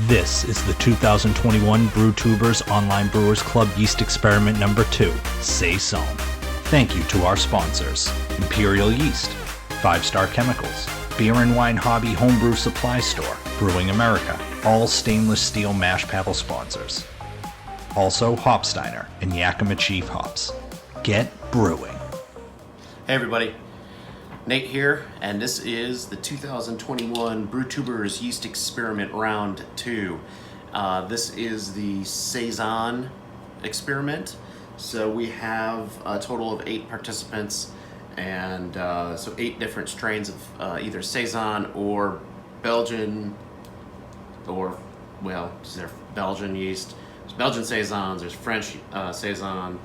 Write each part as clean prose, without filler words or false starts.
This is the 2021 BrewTubers Online Brewers Club Yeast Experiment number 2, Saison. Thank you to our sponsors, Imperial Yeast, 5 Star Chemicals, Beer and Wine Hobby Homebrew Supply Store, Brewing America, all stainless steel mash paddle sponsors. Also Hopsteiner and Yakima Chief Hops. Get brewing. Hey everybody, Nate here, and this is the 2021 BrewTubers Yeast Experiment Round 2. This is the Saison experiment. So we have a total of 8 participants, and so 8 different strains of either Saison or Belgian, or, well, they're Belgian yeast. There's Belgian Saisons, there's French Saison.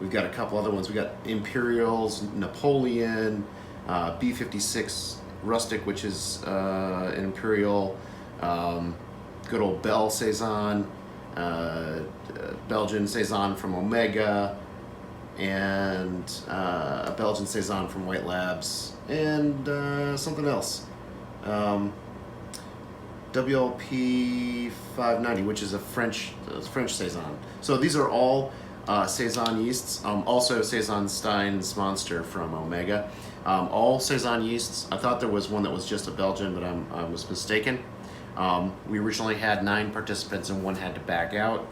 We've got a couple other ones. We got Imperials, Napoleon, B56 Rustic, which is an Imperial, good old Bell Saison, Belgian Saison from Omega, and a Belgian Saison from White Labs, and something else. WLP 590, which is a French Saison. So these are all Saison yeasts, also Saison Stein's Monster from Omega. All Saison yeasts. I thought there was one that was just a Belgian, but I was mistaken. We originally had 9 participants and one had to back out.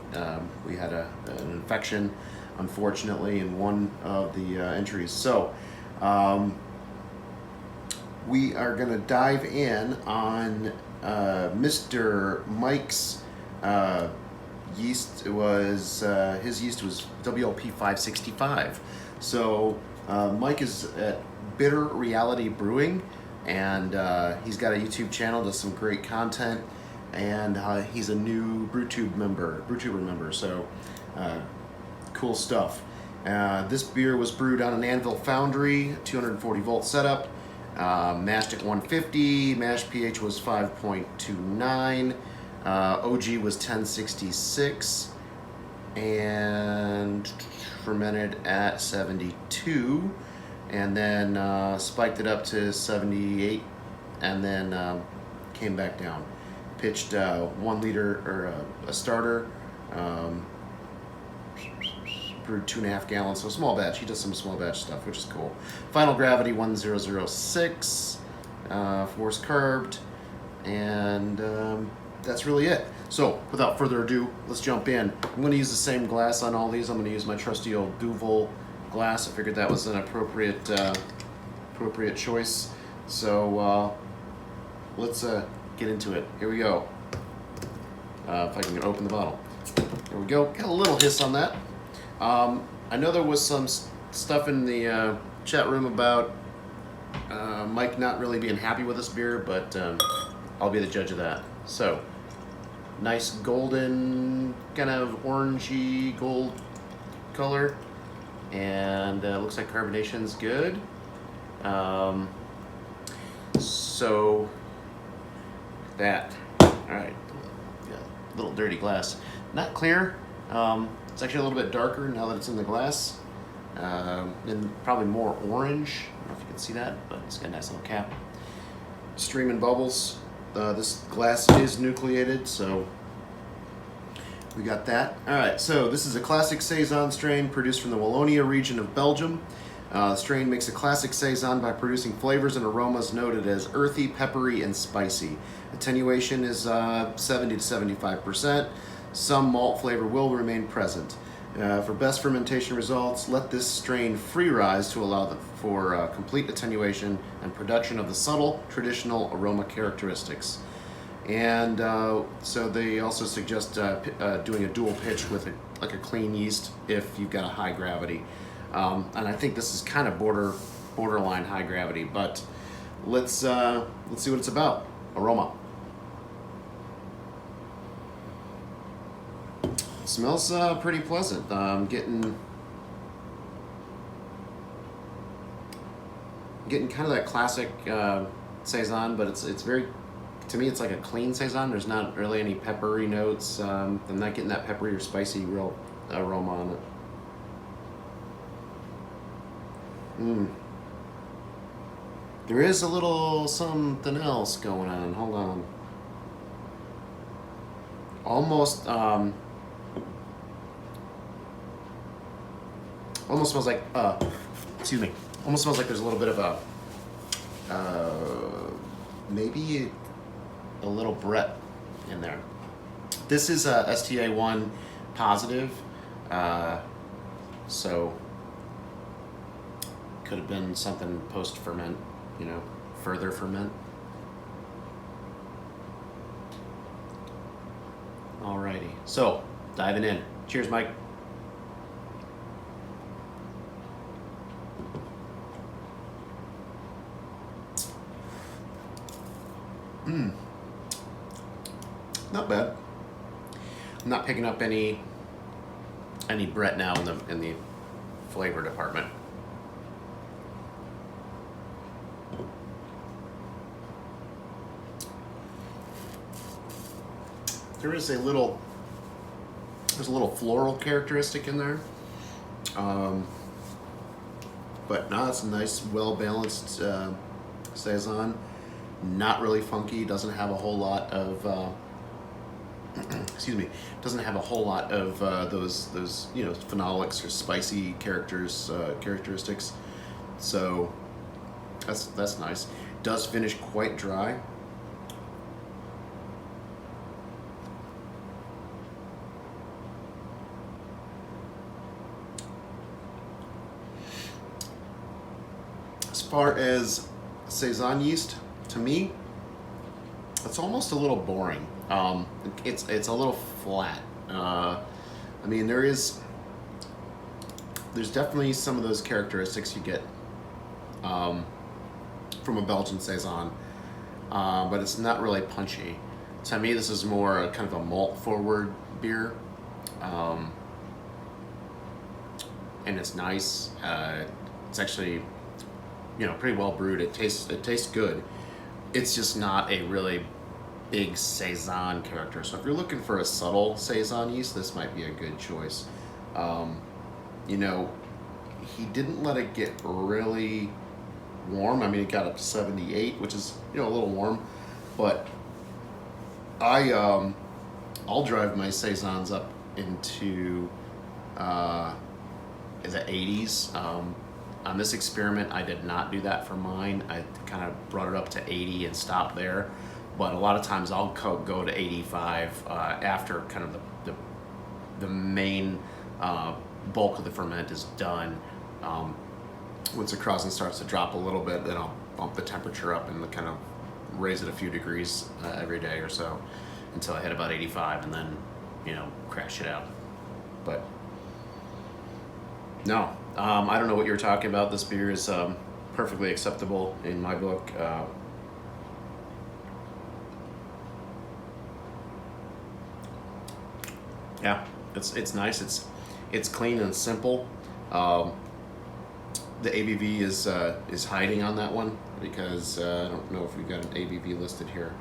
We had an infection, unfortunately, in one of the entries. So we are going to dive in on Mr. Mike's yeast. Was his yeast was WLP 565. So Mike is at Bitter Reality Brewing, and he's got a YouTube channel, does some great content, and he's a new BrewTuber member. So cool stuff. This beer was brewed on an Anvil Foundry, 240 volt setup, mashed at 150. Mash pH was 5.29. OG was 1066 and fermented at 72, and then spiked it up to 78, and then came back down. Pitched 1 liter, or a starter, brewed 2.5 gallons, so small batch. He does some small batch stuff, which is cool. Final gravity 1006, force carved, and that's really it. So without further ado, let's jump in. I'm going to use the same glass on all these. I'm going to use my trusty old Duvel glass. I figured that was an appropriate choice. So let's get into it. Here we go. If I can open the bottle. There we go. Got a little hiss on that. I know there was some stuff in the chat room about Mike not really being happy with this beer, but I'll be the judge of that. So, nice golden, kind of orangey gold color, and looks like carbonation's good. So, that. All right, yeah, little dirty glass. Not clear. It's actually a little bit darker now that it's in the glass, and probably more orange. I don't know if you can see that, but it's got a nice little cap. Streaming bubbles. This glass is nucleated, so we got that. All right, so this is a classic Saison strain produced from the Wallonia region of Belgium. The strain makes a classic Saison by producing flavors and aromas noted as earthy, peppery, and spicy. Attenuation is 70 to 75%. Some malt flavor will remain present. For best fermentation results, let this strain free rise to allow for complete attenuation and production of the subtle traditional aroma characteristics. And so they also suggest doing a dual pitch with a clean yeast if you've got a high gravity. And I think this is kind of borderline high gravity, but let's see what it's about. Aroma. Smells pretty pleasant. I'm getting kind of that classic Saison, but it's very, to me, it's like a clean Saison. There's not really any peppery notes. I'm not getting that peppery or spicy real aroma on it. There is a little something else going on. Hold on. almost almost smells like excuse me. Almost smells like there's a little bit of a maybe a little Brett in there. This is a STA1 positive, so could have been something post ferment, you know, further ferment. Alrighty, so diving in. Cheers, Mike. Not bad. I'm not picking up any Brett now in the flavor department. There's a little floral characteristic in there, but no, it's a nice, well balanced saison. Not really funky. Doesn't have a whole lot of excuse me. Doesn't have a whole lot of those you know, phenolics or spicy characteristics. So that's nice. Does finish quite dry. As far as Saison yeast, to me, it's almost a little boring. It's a little flat. I mean, there's definitely some of those characteristics you get from a Belgian Saison, but it's not really punchy. To me, this is more kind of a malt forward beer, and it's nice. It's actually, you know, pretty well brewed. It tastes good. It's just not a really big Saison character. So if you're looking for a subtle Saison yeast, this might be a good choice. You know, he didn't let it get really warm. I mean, it got up to 78, which is, you know, a little warm. But I'll drive my Saisons up into the 80s. On this experiment, I did not do that for mine. I kind of brought it up to 80 and stopped there. But a lot of times I'll go to 85 after kind of the main bulk of the ferment is done. Once the crossin starts to drop a little bit, then I'll bump the temperature up and kind of raise it a few degrees every day or so until I hit about 85, and then, you know, crash it out. But no, I don't know what you were talking about. This beer is perfectly acceptable in my book. Yeah, it's nice. It's clean and simple. The ABV is hiding on that one because I don't know if we've got an ABV listed here.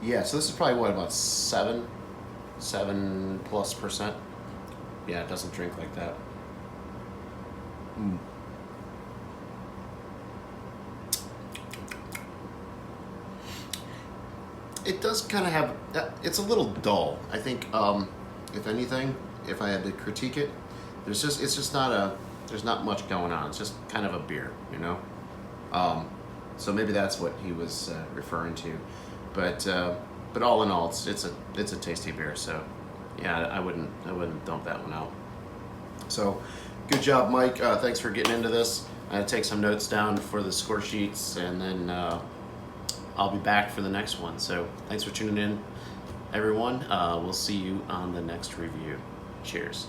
Yeah, so this is probably what, about 7+ percent. Yeah, it doesn't drink like that. It does kind of have, it's a little dull. I think, if anything, if I had to critique it, it's just not there's not much going on. It's just kind of a beer, you know? So maybe that's what he was referring to. But all in all, it's a tasty beer. So yeah, I wouldn't dump that one out. So good job, Mike. Thanks for getting into this. I'm gonna take some notes down for the score sheets, and then I'll be back for the next one. So thanks for tuning in, everyone. We'll see you on the next review. Cheers.